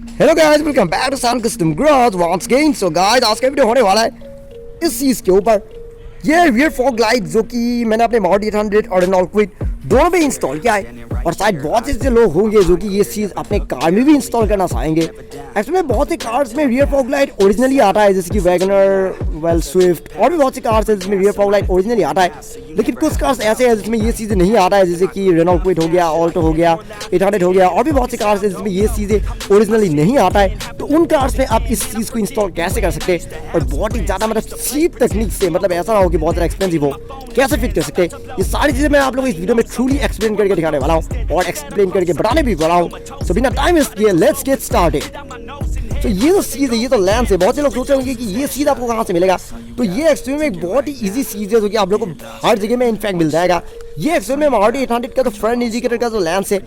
Hello guys, welcome back to Sun Custom Growth once again. So guys, आज का video होने वाला है इस चीज़ के ऊपर। ये रियर फॉग लाइट जो कि मैंने अपने मारुति 800 और रेनॉल्ट क्विड दोनों में इंस्टॉल किया है, और शायद बहुत से लोग होंगे जो कि ये चीज़ अपने कार में भी इंस्टॉल करना चाहेंगे। एक्चुअली में बहुत से कार्स में रियर फॉग लाइट ओरिजिनली आता है, जैसे कि वैगनर, वेल, स्विफ्ट और भी बहुत सी कार्स है जिसमें रियर फॉग लाइट ओरिजिनली आता है। लेकिन कुछ कार्स ऐसे हैं जिसमें ये चीज़ें नहीं आता है, जैसे कि रेनॉल्ट क्विड हो गया, ऑल्टो हो गया, 800 हो गया, और भी बहुत सी कार्स है जिसमें ये चीज़ें ओरिजिनली नहीं आता है। तो उन कार्स में आप इस चीज़ को इंस्टॉल कैसे कर सकते हैं, और बहुत ही ज़्यादा मतलब चीप टेक्निक से, मतलब ऐसा ना हो कि बहुत ज़्यादा एक्सपेंसिव हो, कैसे फिट कर सकते हैं, ये सारी चीज़ें मैं आप लोगों को इस वीडियो में ट्रूली एक्सप्लेन करके दिखाने वाला हूँ और एक्सप्लेन करके बताने भी वाला हूँ। सो बिना टाइम वेस्ट किए लेट्स गेट स्टार्टेड। तो ये जो चीज़ है, ये तो लेंस है। बहुत से लोग सोच रहे होंगे कि ये चीज़ आपको कहाँ से मिलेगा। तो ये एक्चुअली में एक बहुत ही इजी चीज़ है जो कि आप लोगों को हर जगह में इनफैक्ट मिल जाएगा। ये एक्चुअली में मारुति 800 का जो फ्रंट इंडिकेटर का जो लेंस है,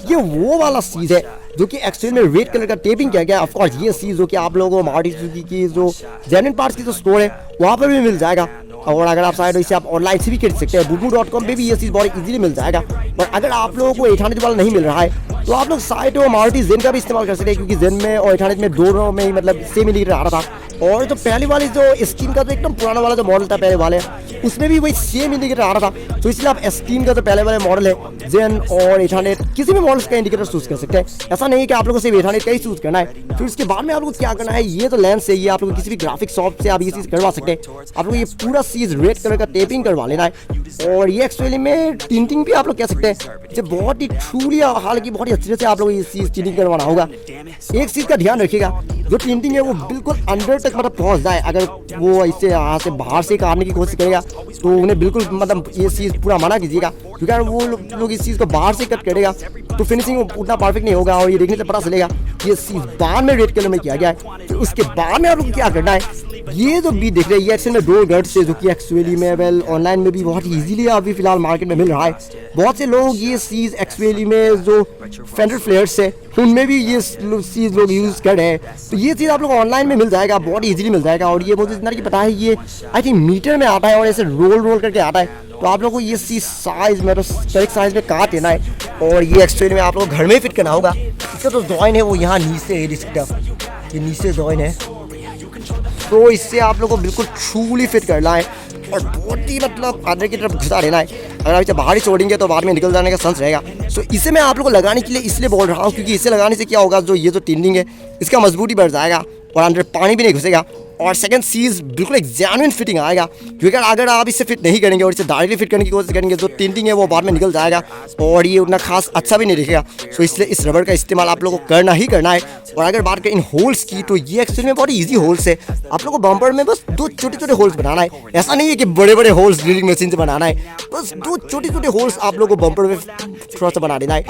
ये वो वाला चीज़ है जो कि एक्चुअली में रेड कलर का टेपिंग किया गया है। ऑफ कोर्स ये चीज़ जो कि आप लोगों को मारुति सुजुकी की जो जेन्युइन पार्ट्स की जो स्टोर है वहाँ पर भी मिल जाएगा। और अगर आप शायद इसे आप ऑनलाइन से भी खरीद सकते हैं, bubu.com पे भी ये चीज़ बहुत इजीली मिल जाएगा। और अगर आप लोगों को 800 वाला नहीं मिल रहा है तो आप लोग साइट और मारुति जेन का भी इस्तेमाल कर सकते हैं, क्योंकि जेन में और 800 में दोनों में ही मतलब सेम इंडिकेटर आ रहा था। और जो पहली वाली जो स्टीम का जो एकदम पुराना वाला जो मॉडल था पहले वाले, उसमें भी वही सेम इंडिकेटर आ रहा था। तो इसलिए आप स्टीम का जो पहले वाले मॉडल है जेन और 800 किसी भी मॉडल का इंडिकेटर चूज कर सकते हैं। ऐसा नहीं है कि आप लोगों को सिर्फ 800 का ही चूज करना है। फिर उसके बाद में आप लोग क्या करना है, ये तो लेंस है, ये आप लोग किसी भी ग्राफिक शॉप से आप ये चीज़ करवा सकते हैं। आप लोग ये पूरा चीज़ रेड कलर का टेपिंग करवा लेना है। और ये एक्चुअली में टिंटिंग भी आप लोग कह सकते हैं, जब बहुत ही ट्रूली, हालांकि बहुत ही अच्छे से आप लोग ये चीज़ टिंटिंग करवाना होगा। एक चीज़ का ध्यान रखिएगा, जो टिंटिंग है वो बिल्कुल अंदर तक मतलब पहुंच जाए। अगर वो इससे यहाँ से बाहर से काटने की कोशिश करेगा तो उन्हें बिल्कुल मतलब ये चीज़ पूरा मना कीजिएगा, क्योंकि अगर वो लोग इस चीज़ को बाहर से कट करेगा तो फिनिशिंग उतना परफेक्ट नहीं होगा। और ये देखने से पता चलेगा ये चीज़ बाद में रेड कलर में किया गया है। फिर उसके बाद में आप लोग क्या करना है, ये जो भी देख रहे हैं ये एक्चुअली में डोर गार्ड से, जो कि एक्चुअली में वेल ऑनलाइन में भी बहुत इजीली अभी फिलहाल मार्केट में मिल रहा है। बहुत से लोग ये चीज़ एक्चुअली में जो फेंडर फ्लेयर्स है उनमें भी ये चीज़ लोग यूज़ कर रहे हैं। तो ये चीज़ आप लोग ऑनलाइन में मिल जाएगा, बहुत इजीली मिल जाएगा। और ये मुझे जितना कि पता है ये आई थिंक मीटर में आता है और ऐसे रोल करके आता है। तो आप लोगों को ये चीज़ साइज में तो करेक्ट साइज में काट लेना है, और ये एक्चुअली में आप लोग घर में फिट करना होगा। इसका जो जॉइन है वो यहाँ नीचे है, ये नीचे जॉइन है। तो इससे आप लोगों को बिल्कुल ट्रूली फिट करना है और बहुत ही मतलब अंदर की तरफ घुसा देना है। अगर आप इसे बाहर ही छोड़ेंगे तो बाद में निकल जाने का चांस रहेगा। सो इसे मैं आप लोगों को लगाने के लिए इसलिए बोल रहा हूँ, क्योंकि इसे लगाने से क्या होगा, जो ये जो टिंडिंग है इसका मजबूती बढ़ जाएगा और अंदर पानी भी नहीं घुसेगा। और सेकंड चीज़ बिल्कुल एक जेन्युइन फिटिंग आएगा, क्योंकि अगर आप इसे फिट नहीं करेंगे और इसे डायरेक्टली फिट करने की कोशिश करेंगे, जो टिंटिंग है वो बाद में निकल जाएगा और ये उतना खास अच्छा भी नहीं दिखेगा। सो इसलिए इस रबड़ का इस्तेमाल आप लोगों को करना ही करना है। और अगर बात करें इन होल्स की, तो ये एक्चुअली में बहुत ईजी होल्स है। आप लोगों को बम्पर में बस दो छोटे छोटे होल्स बनाना है। ऐसा नहीं है कि बड़े बड़े होल्स ड्रिलिंग मशीन से बनाना है, बस दो छोटे छोटे होल्स आप लोगों को बम्पर में थोड़ा सा बना देना है।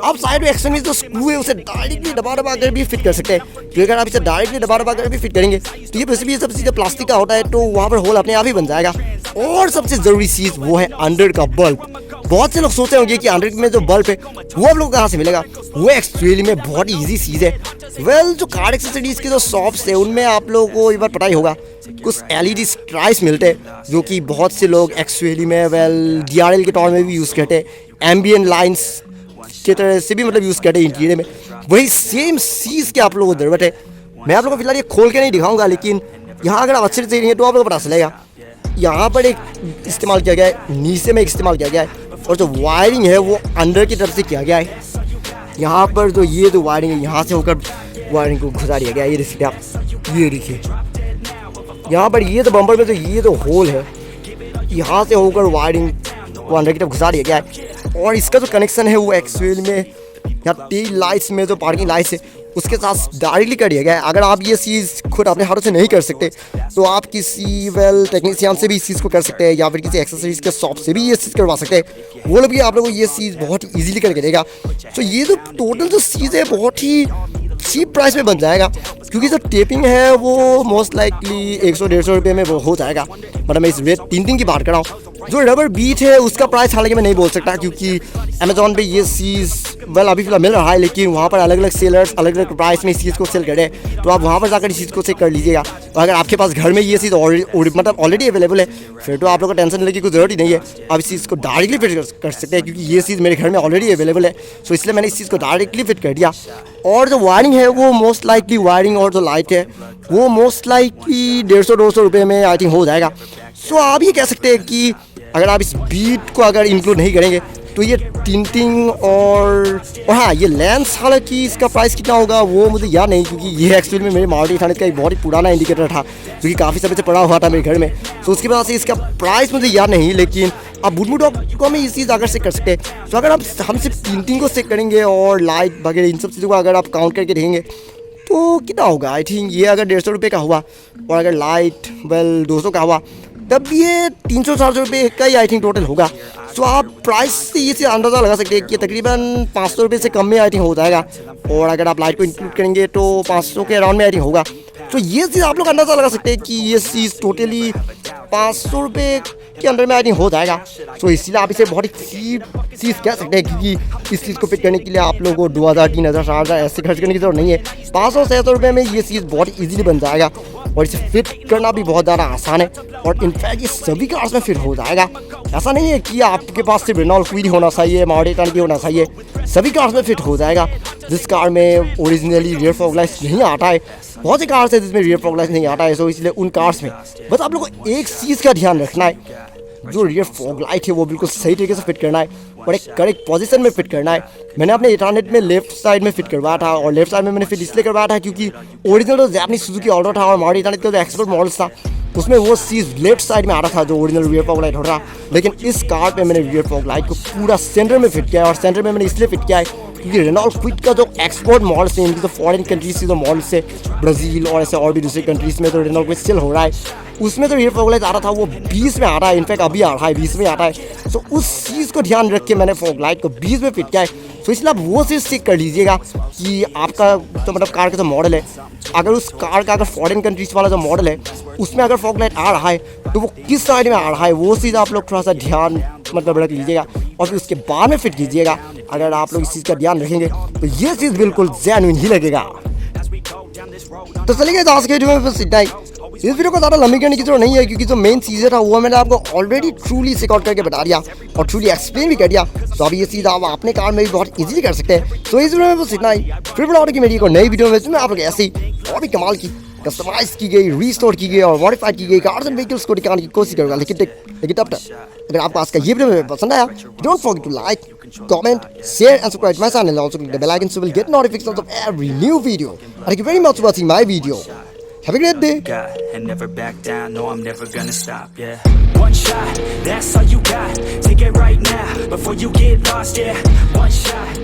आप साइड में एक्शन में जो स्क्रू है उसे डायरेक्टली दबा कर भी फिट कर सकते हैं, क्योंकि अगर आप इसे डायरेक्टली दबा कर भी फिट करेंगे तो ये वैसे भी सब चीज़ें प्लास्टिक का होता है, तो वहाँ पर होल अपने आप ही बन जाएगा। और सबसे ज़रूरी चीज़ वो है अंदर का बल्ब। बहुत से लोग सोचते होंगे कि अंदर में जो बल्ब है वो आप लोग कहाँ से मिलेगा। वो एक्चुअली में बहुत ईजी चीज़ है। वेल, जो कार एक्सेसरीज की जो शॉप्स है उनमें आप लोगों को एक बार पता ही होगा, कुछ LED स्ट्राइप्स मिलते हैं जो कि बहुत से लोग एक्चुअली में वेल DRL के तौर में भी यूज़ करते हैं, एम्बियन लाइन्स की तरह से भी मतलब यूज़ करते हैं इंटीरियर में। वही सेम चीज़ की आप लोगों को ज़रूरत है। मैं आप लोगों को फिलहाल ये खोल के नहीं दिखाऊंगा, लेकिन यहाँ अगर आप अच्छे से देखेंगे तो आप लोगों को पता चलेगा। यहाँ पर एक इस्तेमाल किया गया है, नीचे में एक इस्तेमाल किया गया है, और जो वायरिंग है वो अंदर की तरफ से किया गया है। यहाँ पर जो ये जो वायरिंग है यहाँ से होकर वायरिंग को घुसा दिया गया है। ये देखिए आप, ये देखिए यहाँ पर ये तो बम्पर में तो ये जो होल है यहाँ से होकर वायरिंग को अंदर की तरफ घुसा दिया गया है। और इसका जो कनेक्शन है वो एक्चुअली में यहाँ टेल लाइट्स में जो पार्किंग लाइट्स है उसके साथ डायरेक्टली कर दिया गया है। अगर आप ये चीज़ खुद अपने हाथों से नहीं कर सकते तो आप किसी वेल टेक्नीशियन से भी इस चीज़ को कर सकते हैं, या फिर किसी एक्सेसरीज के शॉप से भी ये चीज़ करवा सकते हैं। वो लोग भी आप लोगों को ये चीज़ बहुत ईजिली करके देगा। तो ये जो टोटल जो चीज़ है बहुत ही चीप प्राइस में बन जाएगा, क्योंकि जो टेपिंग है वो मोस्ट लाइकली 100-150 रुपये में वो हो जाएगा। मतलब मैं इस रेड टिंटिंग की बात कर रहा हूँ। जो रबर बीट है उसका प्राइस हालांकि मैं नहीं बोल सकता, क्योंकि अमेजोन पे ये चीज़ अभी फिलहाल मिल रहा है, लेकिन वहाँ पर अलग अलग सेलर्स अलग अलग प्राइस में इस चीज़ को सेल कर रहे हैं, तो आप वहाँ पर जाकर इस चीज़ को चेक कर लीजिएगा। और अगर आपके पास घर में ये चीज़ मतलब ऑलरेडी अवेलेबल है, फिर तो आप लोग को टेंशन लेने की कोई ज़रूरत ही नहीं है। आप इस चीज़ को डायरेक्टली फिट कर सकते हैं, क्योंकि ये चीज़ मेरे घर में ऑलरेडी अवेलेबल है, सो इसलिए मैंने इस चीज़ को डायरेक्टली फिट कर दिया। और जो वायरिंग है वो मोस्ट लाइकली वायरिंग और जो लाइट है वो मोस्ट लाइकली 150-200 रुपये में आई थिंक हो जाएगा। सो आप ये कह सकते हैं कि अगर आप इस बीट को अगर इंक्लूड नहीं करेंगे तो ये टिंटिंग और हाँ ये लेंस, हालांकि इसका प्राइस कितना होगा वो मुझे याद नहीं, क्योंकि ये एक्चुअली में मेरे मारुति 800 का एक बहुत ही पुराना इंडिकेटर था जो कि काफ़ी समय से पड़ा हुआ था मेरे घर में, तो उसकी वजह से इसका प्राइस मुझे याद नहीं। लेकिन आप बुडमू.com में इस चीज़ अगर चेक कर सकते हैं, तो अगर हम सिर्फ टिंटिंग को चेक करेंगे और लाइट वगैरह इन सब चीज़ों को अगर आप काउंट करके देखेंगे तो कितना होगा। आई थिंक ये अगर 150 रुपये का हुआ और अगर लाइट 200 का हुआ, तब ये 300-400 रुपये का ही आई थिंक टोटल होगा। सो आप प्राइस से ये अंदाज़ा लगा सकते हैं कि तकरीबन 500 रुपये से कम में आई थिंक हो जाएगा, और अगर आप लाइट को इंक्लूड करेंगे तो 500 के अराउंड में आई थिंक होगा। तो ये चीज़ आप लोग अंदाज़ा लगा सकते हैं कि ये चीज़ टोटली 500 रुपये के अंदर में आई थिंक हो जाएगा। सो इसलिए आप इसे बहुत ही चीप चीज़ कह सकते हैं, क्योंकि इस चीज़ को फिट करने के लिए आप लोगों को 2000-3000-4000 ऐसे खर्च करने की जरूरत नहीं है। 500-600 रुपये में ये चीज़ बहुत ईजिली बन जाएगा, और इसे फिट करना भी बहुत ज़्यादा आसान है, और इनफैक्ट ये सभी कार्स में फिट हो जाएगा। ऐसा नहीं है कि आपके पास सिर्फ रेनॉल्ट क्विड होना चाहिए, मारुति 800 होना चाहिए, सभी कार्स में फिट हो जाएगा। जिस कार में ओरिजिनली रियर फॉग लाइट्स नहीं आता है, बहुत सी कार्स है जिसमें रियर फॉग लाइट्स नहीं आता है, सो इसलिए उन कार्स में बस आप लोगों को एक चीज़ का ध्यान रखना है, जो रियर फॉग लाइट है वो बिल्कुल सही तरीके से फिट करना है और एक करेक्ट पोजीशन में फिट करना है। मैंने अपने 800 में लेफ्ट साइड में फिट करवाया था, और लेफ्ट साइड में मैंने फिट इसलिए करवाया था क्योंकि ओरिजिनल तो जापानीज सुजुकी ऑल्टो था और मारुति 800 का जो एक्सपर्ट मॉडल था उसमें वो चीज़ लेफ्ट साइड में आ रहा था जो ओरिजिनल रियर फॉग लाइट हो रहा। लेकिन इस कार पे मैंने रियर फॉग लाइट को पूरा सेंटर में फिट किया है, और सेंटर में मैंने इसलिए फिट किया है क्योंकि रेनॉल्ट क्विड का जो एक्सपोर्ट मॉडल्स हैं, इनकी तो फॉरेन कंट्रीज की जो मॉडल्स है, ब्राज़ील और ऐसे और भी दूसरी कंट्रीज़ में तो रेनॉल्ट क्विड सेल हो रहा है, उसमें तो रियर फॉग लाइट आ रहा था वो 20 में आ रहा है, इनफैक्ट अभी आ रहा है 20 में आता है। सो उस चीज़ को ध्यान रख के मैंने फॉग लाइट को 20 में फिट किया है। तो इसलिए आप वो चीज़ चेक कर लीजिएगा कि आपका तो मतलब कार का जो मॉडल है, अगर उस कार का अगर फॉरेन कंट्रीज वाला जो मॉडल है उसमें अगर फॉग लाइट आ रहा है तो वो किस साइड में आ रहा है, वो चीज़ आप लोग थोड़ा सा ध्यान मतलब रख लीजिएगा, और फिर उसके बाद में फिट कीजिएगा। अगर आप लोग इस चीज़ का ध्यान रखेंगे तो ये चीज़ बिल्कुल जेन्युइन ही लगेगा। तो चलिए आज के वीडियो में बस इतना ही। इस वीडियो को ज़्यादा लंबी करने की जरूरत नहीं है, क्योंकि जो मेन चीज़ें था वो मैंने आपको ऑलरेडी ट्रूली चेक आउट करके बता दिया और ट्रूली एक्सप्लेन भी कर दिया। तो अब ये चीज़ आप अपने कार में भी बहुत इजीली कर सकते हैं। तो इस वीडियो में बस इतना ही। फिर बनाओ कि मेरी एक नई वीडियो में जिसमें आप लोग ऐसे ही और भी कमाल की कस्टमाइज की गई, रीस्टोर की गई और मॉडिफाइड की गई कार्स एंड व्हीकल्स को दिखाने की कोशिश करूँगा। लेकिन तब तक अगर आपको आज का ये वीडियो पसंद आया, don't forget to like, comment, share and subscribe my channel, and also click the bell icon so you'll get notifications of every new video. Thank you very much for watching my video. Have a great day. And never back down, no I'm never gonna stop, yeah. One shot, that's all you got. Take it right now, before you get lost, yeah. One shot.